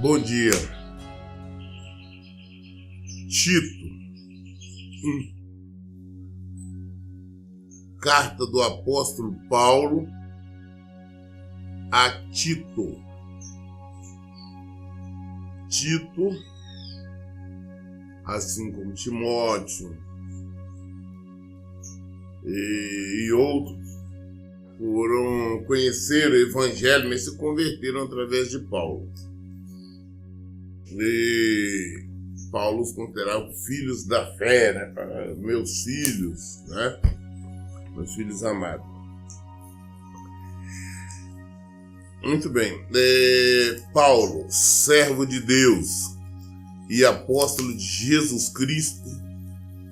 Bom dia. Tito. Carta do apóstolo Paulo a Tito. Tito, assim como Timóteo e outros, foram conhecer o evangelho, mas se converteram através de Paulo. E Paulo os considerava filhos da fé, né? Meus filhos, né? Meus filhos amados. Muito bem. Paulo, servo de Deus e apóstolo de Jesus Cristo,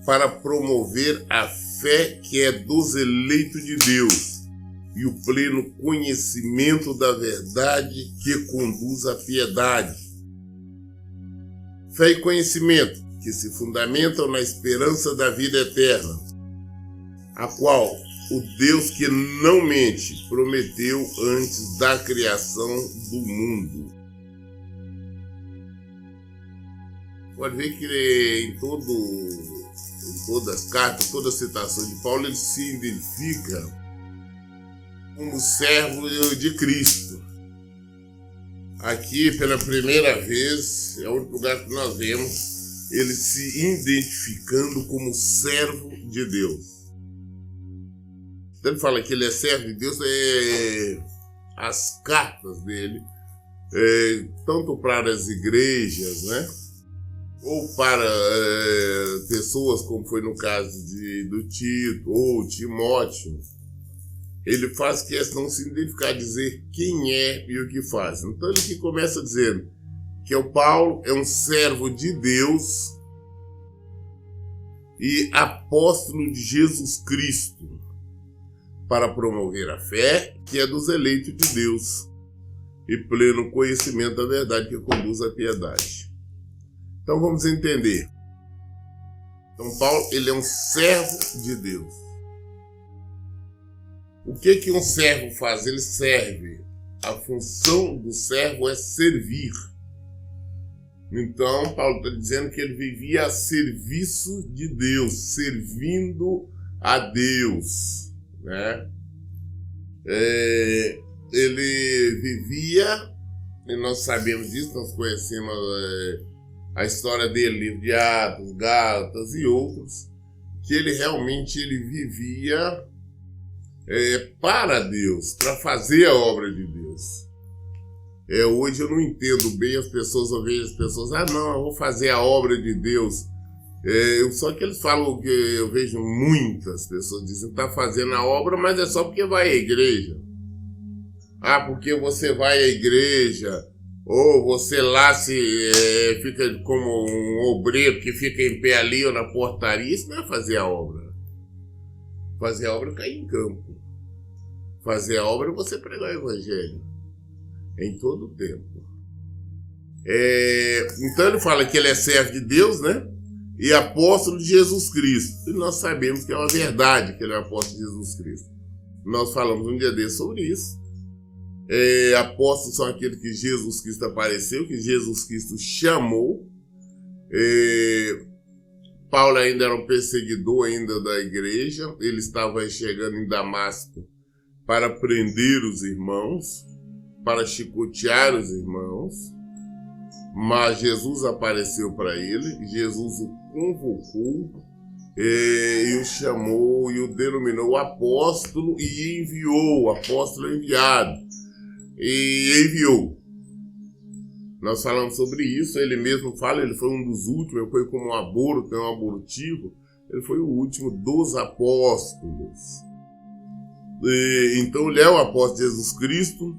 para promover a fé que é dos eleitos de Deus e o pleno conhecimento da verdade que conduz à piedade. Fé e conhecimento que se fundamentam na esperança da vida eterna, a qual o Deus que não mente prometeu antes da criação do mundo. Pode ver que em todas as cartas, toda a citação de Paulo, ele se identifica como servo de Cristo. Aqui, pela primeira vez, é o único lugar que nós vemos ele se identificando como servo de Deus. Então ele fala que ele é servo de Deus, as cartas dele, tanto para as igrejas, né, ou para pessoas, como foi no caso do Tito ou Timóteo, ele faz questão de se identificar, dizer quem é e o que faz. Então ele aqui começa dizendo que o Paulo é um servo de Deus e apóstolo de Jesus Cristo, para promover a fé que é dos eleitos de Deus e pleno conhecimento da verdade que conduz à piedade. Então vamos entender. Então Paulo, ele é um servo de Deus. O que um servo faz? Ele serve. A função do servo é servir. Então Paulo está dizendo que ele vivia a serviço de Deus, servindo a Deus, né? Ele vivia, e nós sabemos disso, nós conhecemos a história dele, livro de Atos, Gálatas e outros, que ele realmente vivia para Deus, para fazer a obra de Deus. Hoje eu não entendo bem as pessoas, eu vejo as pessoas, não, eu vou fazer a obra de Deus. Só que eles falam, que eu vejo muitas pessoas dizem que está fazendo a obra, mas é só porque vai à igreja. Porque você vai à igreja, ou você lá fica como um obreiro que fica em pé ali ou na portaria. Isso não é fazer a obra. Fazer a obra é cair em campo. Fazer a obra é você pregar o evangelho em todo o tempo. Então ele fala que ele é servo de Deus, né? E apóstolo de Jesus Cristo. E nós sabemos que é uma verdade que ele é apóstolo de Jesus Cristo. Nós falamos um dia desse sobre isso. Apóstolos são aqueles que Jesus Cristo apareceu, que Jesus Cristo chamou. Paulo ainda era um perseguidor ainda da igreja. Ele estava chegando em Damasco para prender os irmãos, para chicotear os irmãos. Mas Jesus apareceu para ele, Jesus o convocou e o chamou e o denominou apóstolo e enviou, o apóstolo enviado, e enviou. Nós falamos sobre isso, ele mesmo fala, ele foi um dos últimos, ele foi como um aborto, um abortivo, ele foi o último dos apóstolos. Então ele é o apóstolo de Jesus Cristo,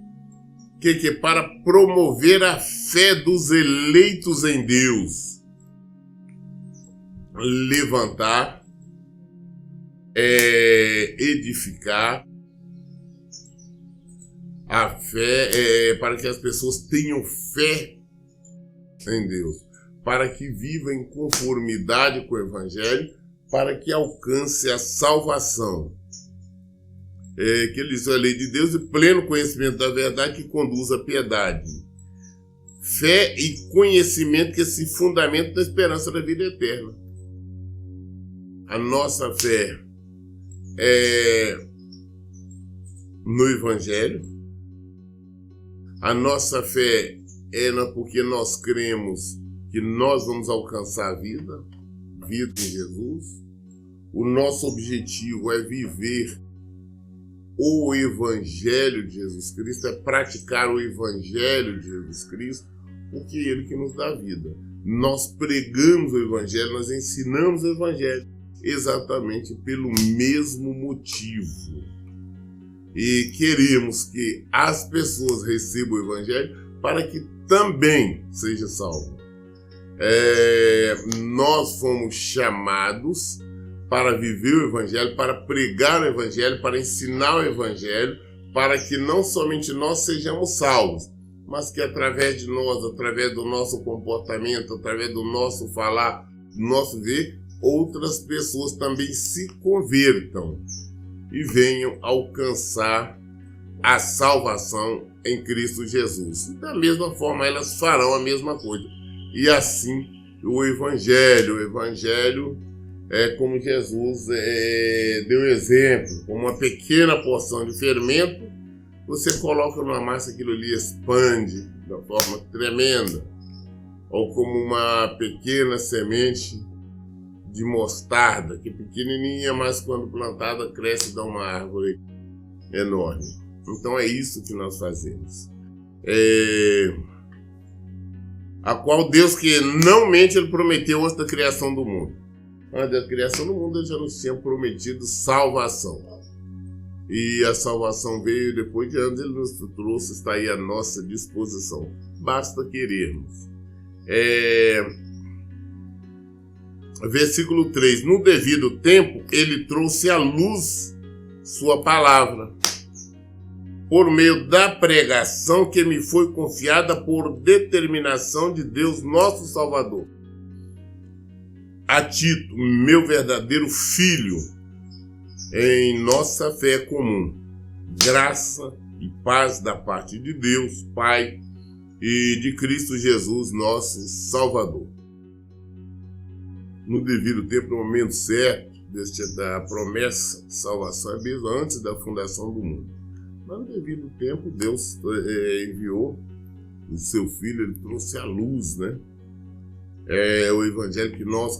que é para promover a fé dos eleitos em Deus, levantar, edificar a fé, para que as pessoas tenham fé em Deus, para que vivam em conformidade com o Evangelho para que alcance a salvação. Que ele diz a lei de Deus e pleno conhecimento da verdade que conduz à piedade. Fé e conhecimento que se fundamenta na esperança da vida eterna. A nossa fé é no Evangelho. A nossa fé é porque nós cremos que nós vamos alcançar a vida em Jesus. O nosso objetivo é viver o Evangelho de Jesus Cristo, é praticar o Evangelho de Jesus Cristo, porque é Ele que nos dá vida. Nós pregamos o Evangelho, nós ensinamos o Evangelho exatamente pelo mesmo motivo. E queremos que as pessoas recebam o Evangelho para que também seja salvo. Nós fomos chamados para viver o Evangelho, para pregar o Evangelho, para ensinar o Evangelho, para que não somente nós sejamos salvos, mas que através de nós, através do nosso comportamento, através do nosso falar, do nosso ver, outras pessoas também se convertam e venham alcançar a salvação em Cristo Jesus. Da mesma forma, elas farão a mesma coisa. E assim, o Evangelho é como Jesus deu exemplo, como uma pequena porção de fermento, você coloca numa massa, aquilo ali expande de uma forma tremenda, ou como uma pequena semente de mostarda, que é pequenininha, mas quando plantada cresce e dá uma árvore enorme. Então é isso que nós fazemos. A qual Deus, que não mente, Ele prometeu antes da criação do mundo. Antes da criação do mundo, Ele já nos tinha prometido salvação. E a salvação veio depois de anos, Ele nos trouxe, está aí à nossa disposição. Basta querermos. Versículo 3. No devido tempo, Ele trouxe à luz sua palavra, por meio da pregação que me foi confiada por determinação de Deus, nosso Salvador. A Tito, meu verdadeiro filho, em nossa fé comum, graça e paz da parte de Deus, Pai, e de Cristo Jesus, nosso Salvador. No devido tempo, no momento certo da promessa de salvação, é mesmo antes da fundação do mundo. Mas no devido tempo, Deus enviou o seu Filho, Ele trouxe a luz, né? O Evangelho que nós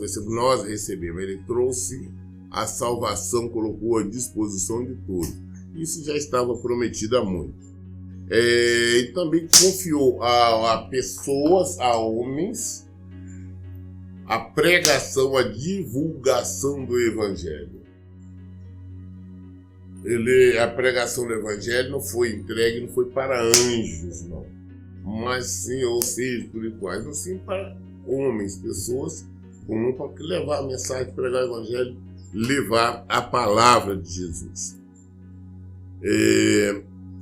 recebemos, Ele trouxe a salvação, colocou à disposição de todos. Isso já estava prometido há muito. E também confiou a pessoas, a homens, a pregação, a divulgação do Evangelho. A pregação do Evangelho não foi entregue, não foi para anjos, não. Mas sim, ou seja, espirituais, mas sim para homens, pessoas comuns, para levar a mensagem, pregar o Evangelho, levar a palavra de Jesus.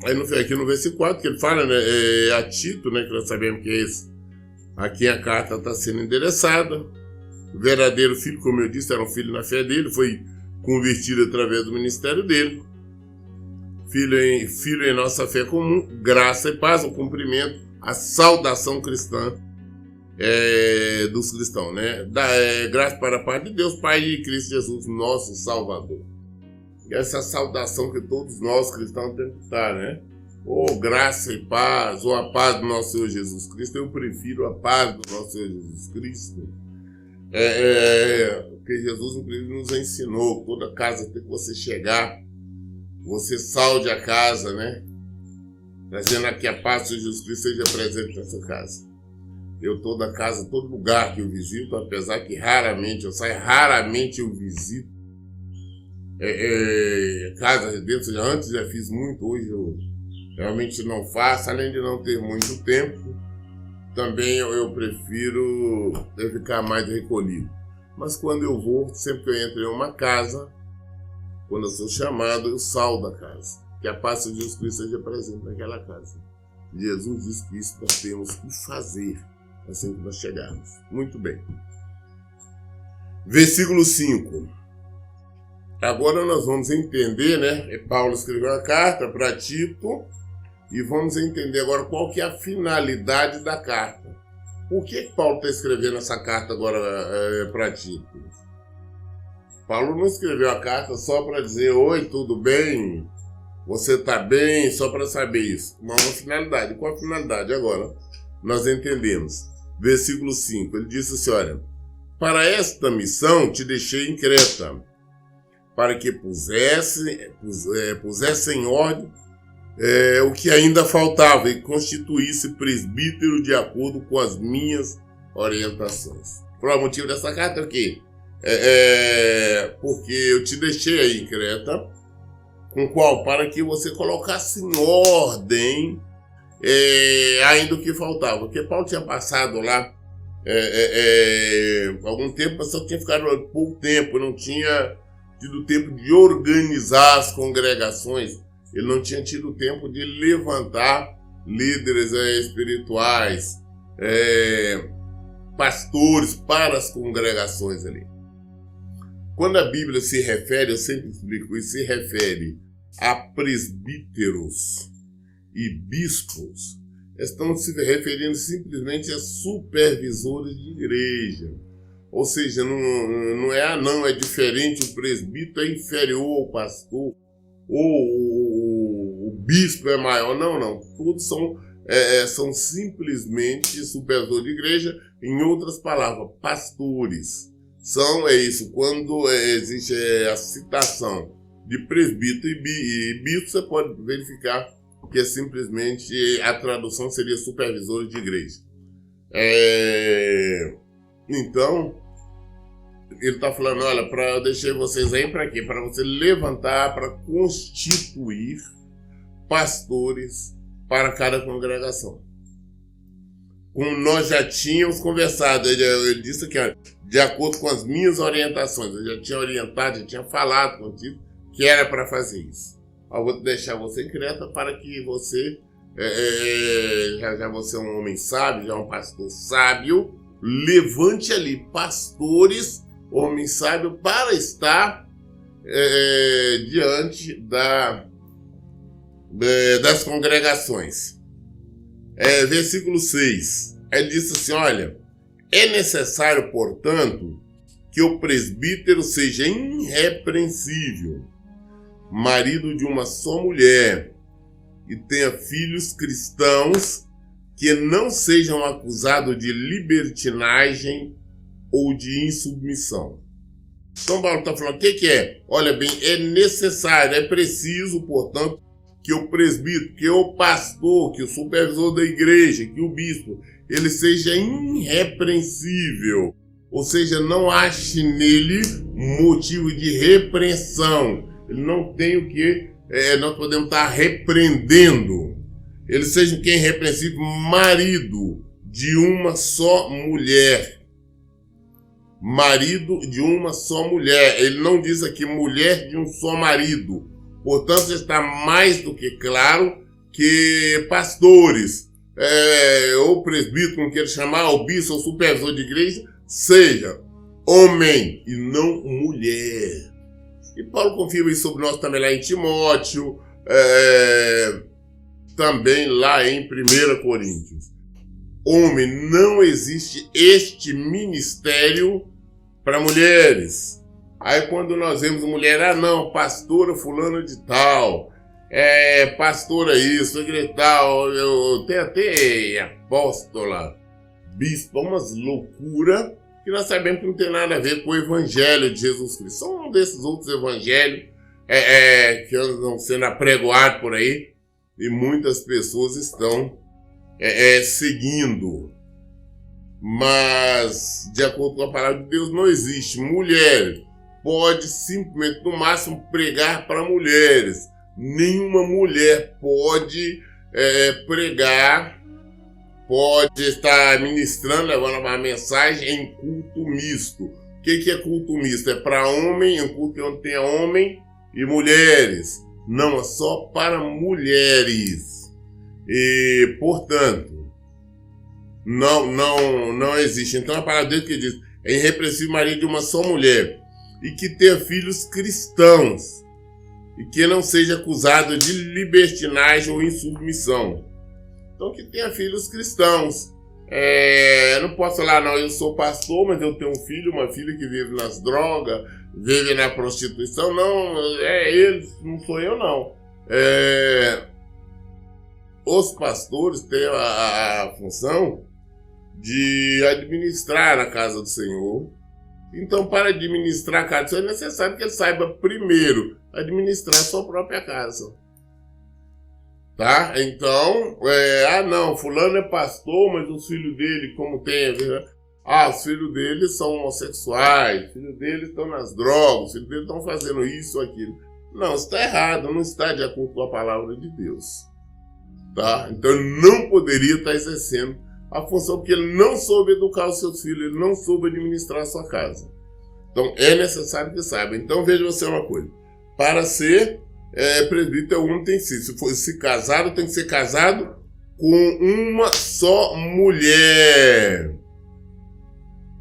Aí aqui no versículo 4, que ele fala, né, a Tito, né, que nós sabemos que é esse, a quem a carta está sendo endereçada. O verdadeiro filho, como eu disse, era um filho na fé dele, foi convertido através do ministério dele. Filho em nossa fé comum, graça e paz, o cumprimento, a saudação cristã dos cristãos, né? Graça para a parte de Deus, Pai e Cristo Jesus, nosso Salvador. E essa saudação que todos nós cristãos temos que dar, né? Ou graça e paz, ou a paz do nosso Senhor Jesus Cristo. Eu prefiro a paz do nosso Senhor Jesus Cristo. Porque Jesus, inclusive, nos ensinou, toda casa tem que você chegar, você saude a casa, né? Trazendo aqui a paz do Senhor Jesus Cristo seja presente nessa casa. Eu, toda casa, todo lugar que eu visito, apesar que raramente eu visito casa, residência. Antes já fiz muito, hoje eu realmente não faço, além de não ter muito tempo. Também eu prefiro ficar mais recolhido. Mas quando eu vou, sempre que eu entro em uma casa, quando eu sou chamado, eu saldo a casa. Que a paz de Jesus Cristo seja presente naquela casa. Jesus disse que isso nós temos que fazer assim que nós chegarmos. Muito bem. Versículo 5. Agora nós vamos entender, né? Paulo escreveu a carta para Tito e vamos entender agora qual que é a finalidade da carta. Por que Paulo está escrevendo essa carta agora para Tito? Paulo não escreveu a carta só para dizer: oi, tudo bem? Você está bem? Só para saber isso. Mas uma finalidade. Qual a finalidade? Agora nós entendemos. Versículo 5. Ele disse assim: olha, para esta missão te deixei em Creta, para que pusesse em ordem o que ainda faltava e constituísse presbítero de acordo com as minhas orientações. Qual é o motivo dessa carta? O quê? Porque eu te deixei aí em Creta, com qual? Para que você colocasse em ordem ainda o que faltava. Porque Paulo tinha passado lá algum tempo, mas só tinha ficado pouco tempo, não tinha tido tempo de organizar as congregações, ele não tinha tido tempo de levantar líderes espirituais, pastores para as congregações ali. Quando a Bíblia se refere, eu sempre explico isso, se refere a presbíteros e bispos, estão se referindo simplesmente a supervisores de igreja. Ou seja, não é anão, é diferente, o presbítero é inferior ao pastor, ou o bispo é maior, não. Todos são simplesmente supervisores de igreja, em outras palavras, pastores. É isso, quando existe a citação de presbítero e bispo, você pode verificar que simplesmente a tradução seria supervisores de igreja. Então, ele está falando: olha, eu deixei vocês aí para quê? Para você levantar, para constituir pastores para cada congregação. Como nós já tínhamos conversado, ele disse que, de acordo com as minhas orientações, eu já tinha orientado, já tinha falado contigo que era para fazer isso. Eu vou deixar você em Creta para que você, já você é um homem sábio, já é um pastor sábio, levante ali pastores, homem sábio, para estar diante das congregações. Versículo 6, ele disse assim: olha, é necessário, portanto, que o presbítero seja irrepreensível, marido de uma só mulher, e tenha filhos cristãos que não sejam acusados de libertinagem ou de insubmissão. Então Paulo está falando, o que é? Olha bem, é necessário, é preciso, portanto, que o presbítero, que o pastor, que o supervisor da igreja, que o bispo, ele seja irrepreensível. Ou seja, não ache nele motivo de repreensão. Ele não tem o que nós podemos estar repreendendo. Ele seja quem irrepreensível, marido de uma só mulher. Marido de uma só mulher. Ele não diz aqui mulher de um só marido. Portanto, está mais do que claro que pastores, ou presbítero, como queira chamar, ou bispo, ou supervisor de igreja, seja homem e não mulher. E Paulo confirma isso sobre nós também lá em Timóteo, também lá em 1 Coríntios. Homem, não existe este ministério para mulheres. Aí quando nós vemos mulher, não, pastora fulano de tal, pastora isso, igreja tal, eu tenho até apóstola, bispo, umas loucuras que nós sabemos que não tem nada a ver com o evangelho de Jesus Cristo. São um desses outros evangelhos que andam sendo apregoados por aí e muitas pessoas estão seguindo. Mas, de acordo com a palavra de Deus, não existe. Mulher pode simplesmente, no máximo, pregar para mulheres. Nenhuma mulher pode pregar, pode estar ministrando, levando uma mensagem em culto misto. O que é culto misto? É para homem, um culto onde tem homem e mulheres. Não, é só para mulheres. E, portanto, não existe. Então a palavra de Deus que diz, é irrepreensível marido de uma só mulher, e que tenha filhos cristãos, e que não seja acusado de libertinagem ou insubmissão. Então, que tenha filhos cristãos. Eu não posso falar, não, eu sou pastor, mas eu tenho um filho, uma filha que vive nas drogas, vive na prostituição. Não, eles, não sou eu, não. Os pastores têm a função de administrar a casa do Senhor. Então, para administrar a casa do Senhor, é necessário que ele saiba primeiro administrar a sua própria casa. Tá? Então, não, fulano é pastor, mas os filhos dele, como tem, os filhos dele são homossexuais, os filhos dele estão nas drogas, os filhos dele estão fazendo isso ou aquilo. Não, isso está errado, não está de acordo com a palavra de Deus. Tá? Então, ele não poderia estar exercendo a função, porque ele não soube educar os seus filhos, ele não soube administrar a sua casa. Então, é necessário que saiba. Então, veja você uma coisa. Para ser presbítero, um tem sido. Se for se casado, tem que ser casado com uma só mulher.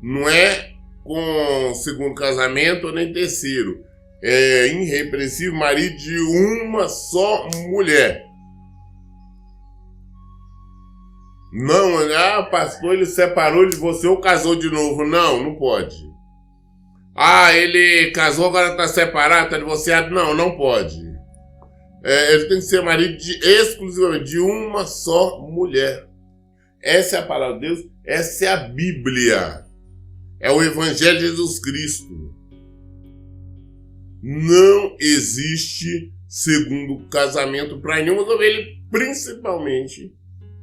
Não é com segundo casamento ou nem terceiro. É irrepreensível marido de uma só mulher. Não, pastor, ele separou de você ou casou de novo. Não, não pode. Ele casou, agora está separado, está divorciado. Não, não pode. Ele tem que ser marido exclusivamente de uma só mulher. Essa é a palavra de Deus, essa é a Bíblia. É o Evangelho de Jesus Cristo. Não existe segundo casamento para nenhuma ovelha, principalmente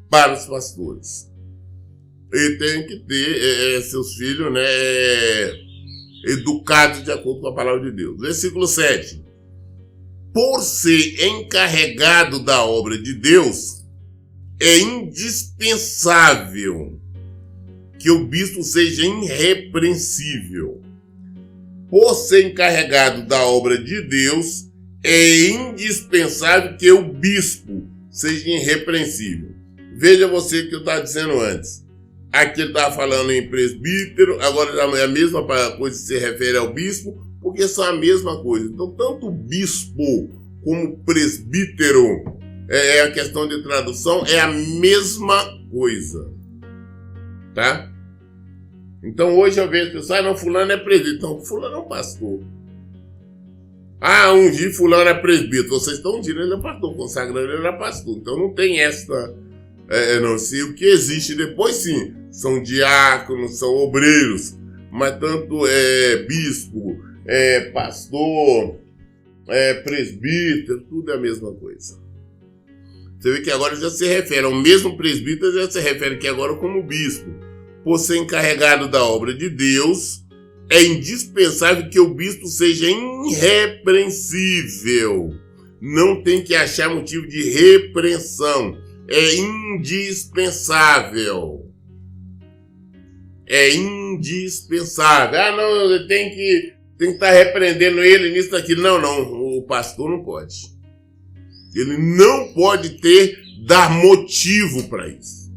para os pastores. E tem que ter seus filhos, educados de acordo com a palavra de Deus. Versículo 7. Por ser encarregado da obra de Deus, é indispensável que o bispo seja irrepreensível. Por ser encarregado da obra de Deus, é indispensável que o bispo seja irrepreensível. Veja você o que eu estava dizendo antes. Aqui ele estava falando em presbítero, agora é a mesma coisa que se refere ao bispo, porque são a mesma coisa. Então, tanto bispo como presbítero, a questão de tradução, é a mesma coisa. Tá? Então, hoje eu vejo pessoal, não, fulano é presbítero. Então, fulano é um pastor. Ungir fulano é presbítero. Vocês estão ungindo, ele é pastor, consagrando, ele é pastor. Então, não tem essa... não sei o que existe depois, sim. São diáconos, são obreiros. Mas tanto bispo, pastor, presbítero, tudo é a mesma coisa. Você vê que agora já se refere ao mesmo presbítero, já se refere aqui agora como bispo. Por ser encarregado da obra de Deus, é indispensável que o bispo seja irrepreensível. Não tem que achar motivo de repreensão. É indispensável. É indispensável. Não, tem que estar repreendendo ele nisso daqui. Não, o pastor não pode. Ele não pode dar motivo para isso.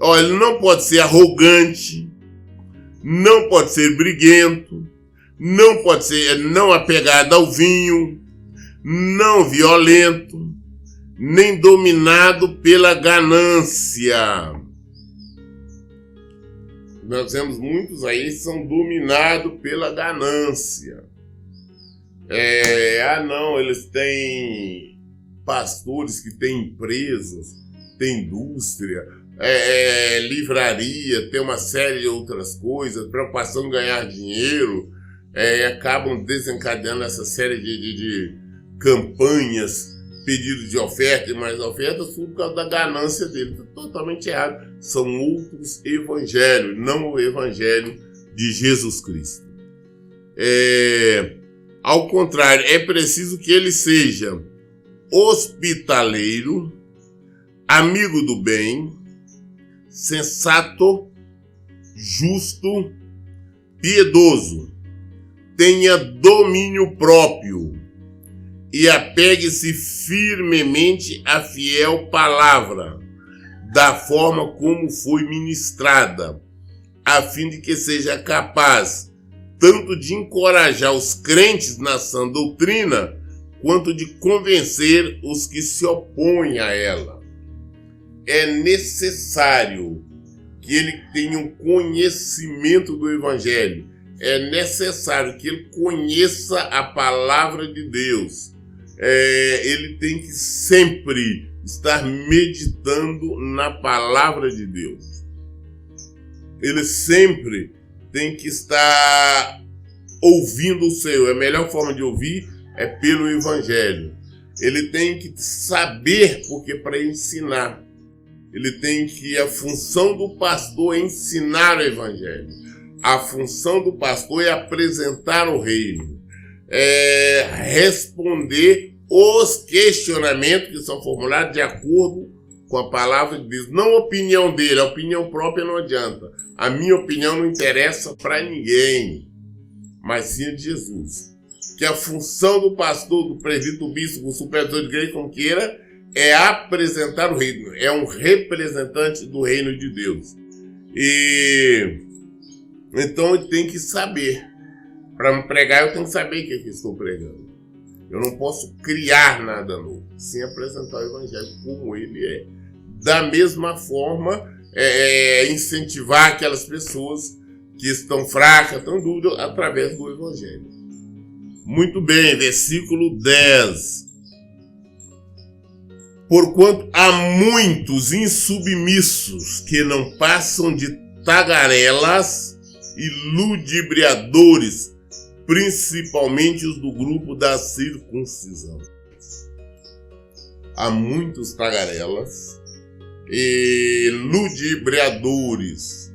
Ele não pode ser arrogante, não pode ser briguento, não pode ser não apegado ao vinho, não violento, nem dominado pela ganância. Nós vemos muitos aí que são dominados pela ganância. Eles têm pastores que têm empresas, têm indústria, livraria, tem uma série de outras coisas, preocupação em ganhar dinheiro, acabam desencadeando essa série de campanhas, pedidos de oferta e mais ofertas, tudo por causa da ganância dele. Totalmente errado. São outros evangelhos, não o evangelho de Jesus Cristo. Ao contrário, é preciso que ele seja hospitaleiro, amigo do bem, sensato, justo, piedoso, tenha domínio próprio e apegue-se firmemente à fiel palavra, da forma como foi ministrada, a fim de que seja capaz tanto de encorajar os crentes na sã doutrina, quanto de convencer os que se opõem a ela. É necessário que ele tenha um conhecimento do Evangelho. É necessário que ele conheça a palavra de Deus. Ele tem que sempre estar meditando na palavra de Deus. Ele sempre tem que estar ouvindo o Senhor. A melhor forma de ouvir é pelo Evangelho. Ele tem que saber, porque para ensinar. Ele tem que, a função do pastor é ensinar o Evangelho. A função do pastor é apresentar o reino. É responder os questionamentos que são formulados de acordo com a palavra de Deus. Não a opinião dele, a opinião própria não adianta. A minha opinião não interessa para ninguém, mas sim a de Jesus. Que a função do pastor, do presbítero, do bispo, do supervisor de igreja, como queira, é apresentar o reino. É um representante do reino de Deus. E então eu tenho que saber. Para me pregar, eu tenho que saber o que estou pregando. Eu não posso criar nada novo, sem apresentar o Evangelho como ele é. Da mesma forma, incentivar aquelas pessoas que estão fracas, estão dúvidas, através do Evangelho. Muito bem, versículo 10. Porquanto há muitos insubmissos que não passam de tagarelas e ludibriadores, principalmente os do grupo da circuncisão. Há muitos tagarelas e ludibriadores.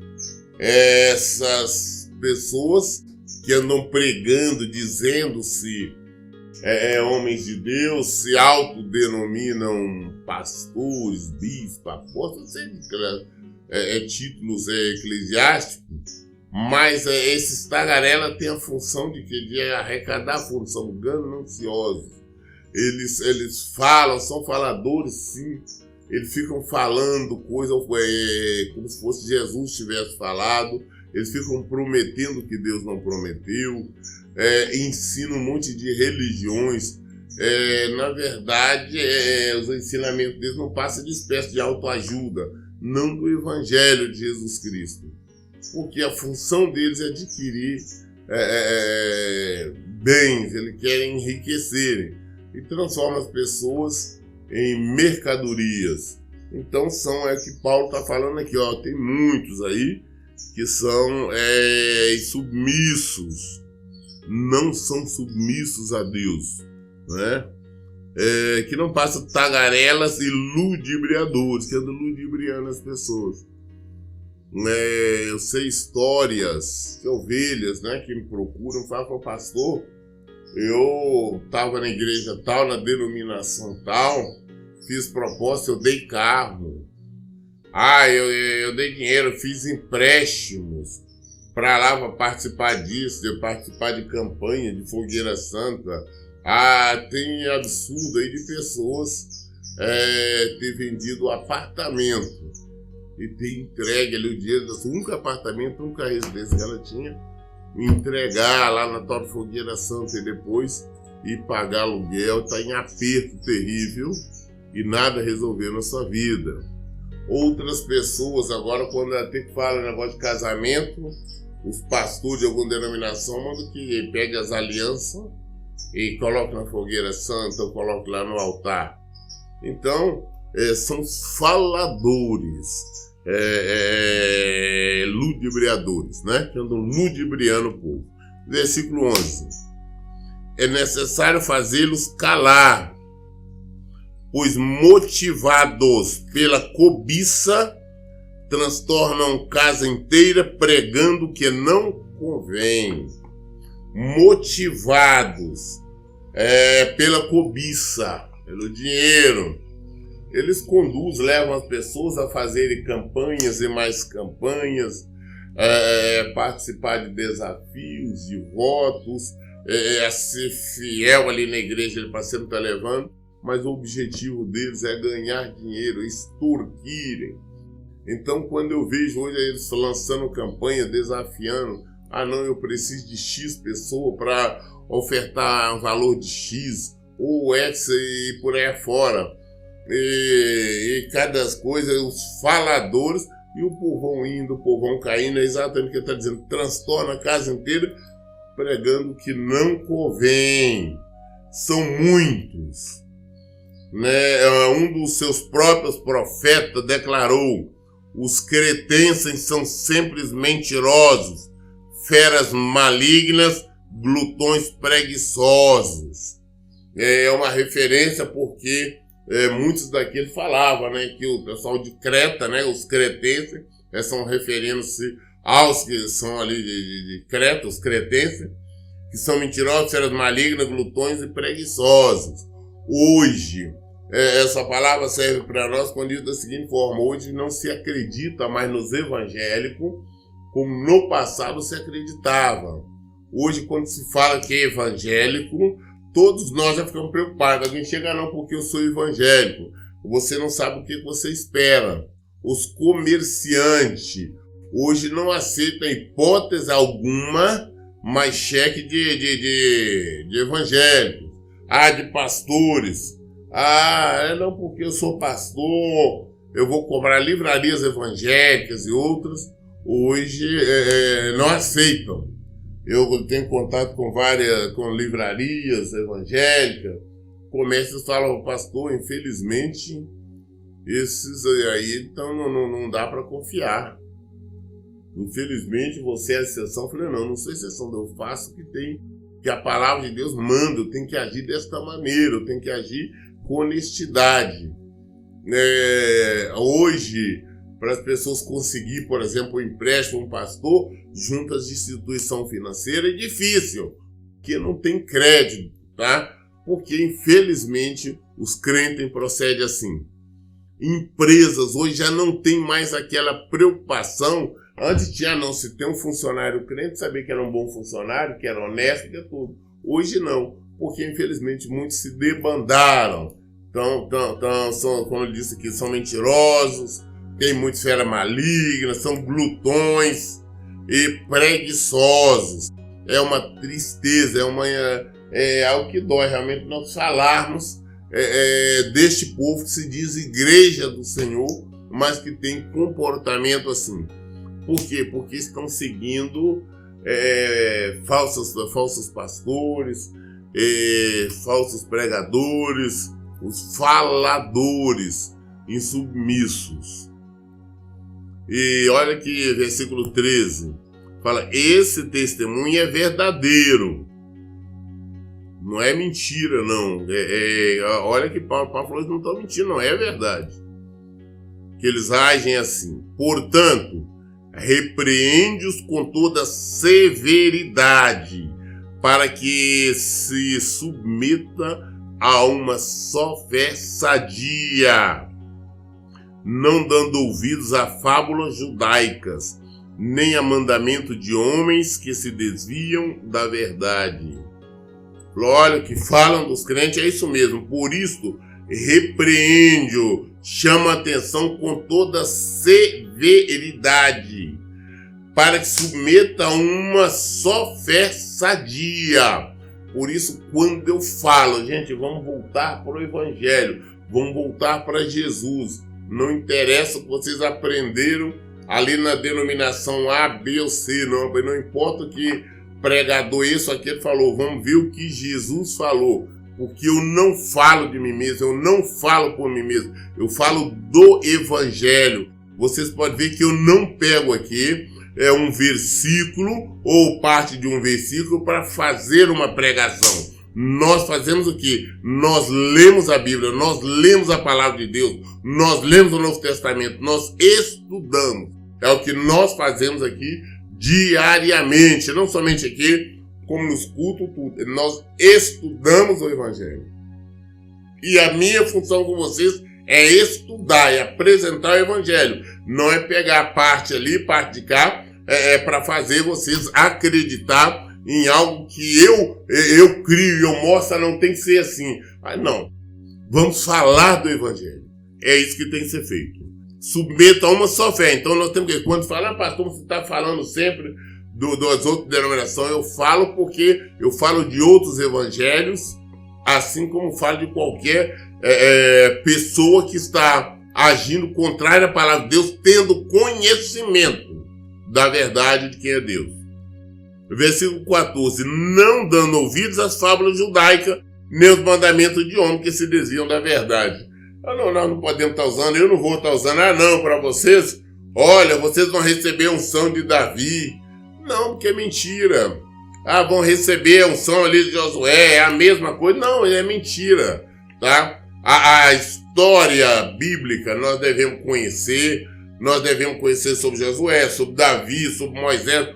Essas pessoas que andam pregando, dizendo-se homens de Deus, se autodenominam pastores, bispos, apóstolos, títulos eclesiásticos, mas esses tagarela têm a função de arrecadar a função gananciosa. Eles falam, são faladores, sim. Eles ficam falando coisa como se fosse Jesus tivesse falado. Eles ficam prometendo que Deus não prometeu. Ensinam um monte de religiões. Na verdade, os ensinamentos deles não passam de espécie de autoajuda, não do Evangelho de Jesus Cristo. Porque a função deles é adquirir bens, eles querem enriquecerem e transformam as pessoas em mercadorias. Então que Paulo está falando aqui, tem muitos aí que são submissos, não são submissos a Deus, né? Que não passam tagarelas e ludibriadores, que andam ludibriando as pessoas. Eu sei histórias de ovelhas, né, que me procuram, falam, pastor, eu estava na igreja tal, na denominação tal, fiz proposta, eu dei carro, eu dei dinheiro, fiz empréstimos para lá, para participar disso, de participar de campanha, de fogueira santa. Tem absurdo aí de pessoas ter vendido apartamento e ter entregue ali o dinheiro do único apartamento, única residência que ela tinha, entregar lá na tal fogueira santa e depois ir pagar aluguel, está em aperto terrível e nada resolveu na sua vida. Outras pessoas, agora quando até que fala negócio de casamento, os pastores de alguma denominação mandam que pegue as alianças e coloque na fogueira santa ou coloque lá no altar. Então, são faladores, ludibriadores, né? Que andam ludibriando o povo. Versículo 11. É necessário fazê-los calar, pois motivados pela cobiça, transtornam casa inteira pregando o que não convém. Motivados pela cobiça, pelo dinheiro, eles conduzem, levam as pessoas a fazerem campanhas e mais campanhas, participar de desafios, de votos, a ser fiel ali na igreja, ele parceiro está levando, mas o objetivo deles é ganhar dinheiro, extorquirem. Então, quando eu vejo hoje eles lançando campanha, desafiando, não, eu preciso de X pessoa para ofertar um valor de X, ou X e por aí afora. E cada coisa, os faladores, e o povão indo, o povão caindo, é exatamente o que ele está dizendo, transtorna a casa inteira, pregando que não convém. São muitos. Né? Um dos seus próprios profetas declarou: os cretenses são sempre mentirosos, feras malignas, glutões preguiçosos. É uma referência porque muitos daqueles falavam, né, que o pessoal de Creta, né, os cretenses, são referindo-se aos que são ali de Creta, os cretenses, que são mentirosos, feras malignas, glutões e preguiçosos. Hoje, essa palavra serve para nós quando diz da seguinte forma: hoje não se acredita mais nos evangélicos como no passado se acreditava. Hoje, quando se fala que é evangélico, todos nós já ficamos preocupados. Alguém chega, não, porque eu sou evangélico. Você não sabe o que você espera. Os comerciantes hoje não aceitam hipótese alguma mais cheque de evangélicos. De pastores. Não, porque eu sou pastor, eu vou cobrar livrarias evangélicas e outras. Hoje não aceitam. Eu tenho contato com livrarias evangélicas, comércios falam: pastor, infelizmente, esses aí então não dá para confiar. Infelizmente, você é a exceção. Eu falei: não sou exceção, eu faço o que a palavra de Deus manda, eu tenho que agir desta maneira, eu tenho que agir com honestidade. Hoje, para as pessoas conseguir, por exemplo, um empréstimo a um pastor, junto às instituições financeiras, é difícil, porque não tem crédito, tá? Porque, infelizmente, os crentes procedem assim. Empresas hoje já não tem mais aquela preocupação. Antes tinha, não, se tem um funcionário crente, saber que era um bom funcionário, que era honesto, que é tudo. Hoje não, porque, infelizmente, muitos se debandaram. São, como eu disse aqui, são mentirosos, tem muita esfera maligna, são glutões e preguiçosos. É uma tristeza, é algo que dói realmente nós falarmos deste povo que se diz igreja do Senhor, mas que tem comportamento assim. Por quê? Porque estão seguindo falsos pastores, falsos pregadores, os faladores insubmissos. E olha aqui, versículo 13, fala: esse testemunho é verdadeiro, não é mentira, não. Olha que Paulo falou: eles não estão mentindo, não, é verdade que eles agem assim. Portanto, repreende-os com toda severidade, para que se submeta a uma só fé sadia, não dando ouvidos a fábulas judaicas, nem a mandamento de homens que se desviam da verdade. Olha, que falam dos crentes, é isso mesmo. Por isso, repreende-o, chama a atenção com toda severidade, para que submeta a uma só fé sadia. Por isso, quando eu falo, gente, vamos voltar para o Evangelho, vamos voltar para Jesus. Não interessa o que vocês aprenderam ali na denominação A, B ou C, não importa o que pregador isso, aquele falou, vamos ver o que Jesus falou. Porque eu não falo de mim mesmo, eu não falo por mim mesmo, eu falo do Evangelho. Vocês podem ver que eu não pego aqui um versículo ou parte de um versículo para fazer uma pregação. Nós fazemos o quê? Nós lemos a Bíblia, nós lemos a Palavra de Deus, nós lemos o Novo Testamento, nós estudamos. É o que nós fazemos aqui diariamente, não somente aqui, como nos cultos, tudo. Nós estudamos o Evangelho. E a minha função com vocês é estudar, é apresentar o Evangelho. Não é pegar parte ali, parte de cá, para fazer vocês acreditar em algo que eu crio, eu mostro, não tem que ser assim. Mas não, vamos falar do Evangelho. É isso que tem que ser feito. submeto a uma só fé. Então nós temos que, quando falar, pastor, você está falando sempre das outras denominações, eu falo porque eu falo de outros evangelhos, assim como falo de qualquer pessoa que está agindo contrário à palavra de Deus, tendo conhecimento da verdade de quem é Deus. Versículo 14. Não dando ouvidos às fábulas judaicas, nem os mandamentos de homens que se desviam da verdade. Nós não podemos estar usando, eu não vou estar usando. Não, para vocês, olha, vocês vão receber a unção de Davi. Não, porque é mentira. Vão receber a unção ali de Josué, é a mesma coisa. Não, é mentira, tá? A história bíblica nós devemos conhecer sobre Josué, sobre Davi, sobre Moisés,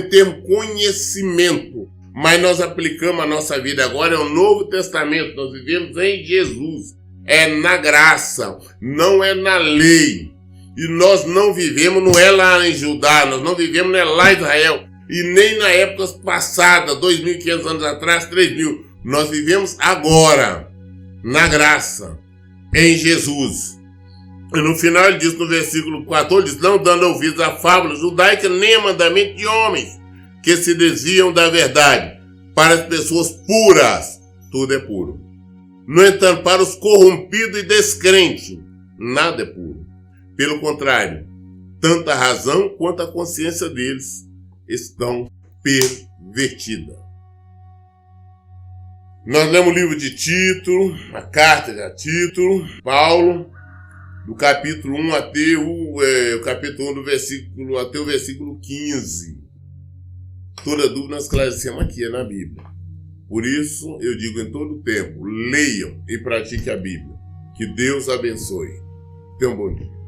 temos conhecimento, mas nós aplicamos a nossa vida agora, é o Novo Testamento, nós vivemos em Jesus, é na graça, não é na lei, e nós não vivemos, não é lá em Judá, nós não vivemos, não é lá em Israel, e nem na época passada, 2.500 anos atrás, 3.000, nós vivemos agora, na graça, em Jesus. E no final ele diz, no versículo 14, diz, não dando ouvidos à fábula judaica, nem a mandamento de homens, que se desviam da verdade. Para as pessoas puras, tudo é puro. No entanto, para os corrompidos e descrentes, nada é puro. Pelo contrário, tanto a razão quanto a consciência deles estão pervertidas. Nós lemos o livro de Tito, a carta de Tito, Paulo, do capítulo 1 até o capítulo 1 do versículo até o versículo 15. Toda dúvida nós esclarecemos aqui, na Bíblia. Por isso, eu digo em todo tempo, leiam e pratiquem a Bíblia. Que Deus abençoe. Tenham um bom dia.